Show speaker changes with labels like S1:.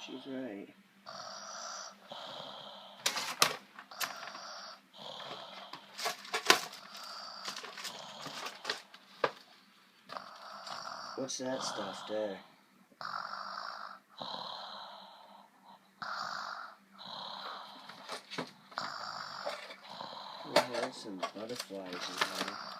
S1: She's right. What's that stuff there? We have some butterflies in here.